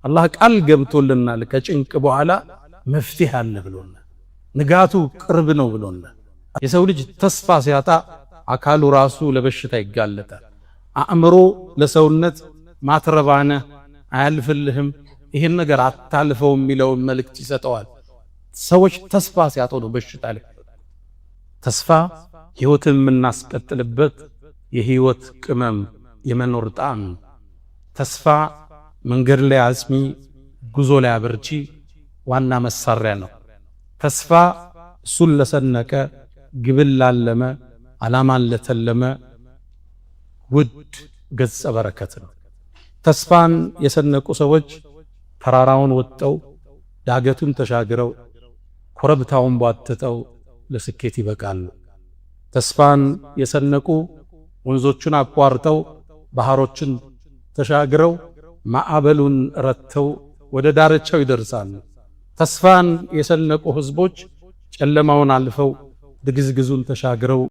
አላህ ቃል ገብቶልናል ከጭንቅ በኋላ መፍትሄ አለ ብሎናል። ንጋቱ ቅርብ ነው ብሎናል። የሰው ልጅ ተስፋ ሲያጣ አካሉ ራሱ ለበሽታ ይጋለጣል። አእምሮ ለሰውነት ማትረባነ አያልፍልህም፣ ይሄን ነገር አታልፈው የሚለውን መልእክት ይሰጠዋል። ሰዎች ተስፋ ሲያጡ ነው በሽታ ላይ። ተስፋ ህይወትን የምናስቀጥልበት የህይወት ቅመም የመኖር ጣዕም። ተስፋ መንገድ ላይ አጽሚ፣ ጉዞ ላይ አበርቺ ዋና መሳሪያ ነው። ተስፋ እሱን ለሰነቀ፣ ግብን ላለመ፣ ዓላማን ለተለመ ውድ ገጸ በረከት ነው። ተስፋን የሰነቁ ሰዎች ተራራውን ወጥተው ዳገቱን ተሻግረው ኮረብታውን ቧጥጠው ለስኬት ይበቃሉ። ተስፋን የሰነቁ ወንዞቹን አቋርጠው ባህሮችን ተሻግረው ማዕበሉን ረተው ወደ ዳርቻው ይደርሳሉ። ተስፋን የሰነቁ ህዝቦች ጨለማውን አልፈው ድግዝግዙን ተሻግረው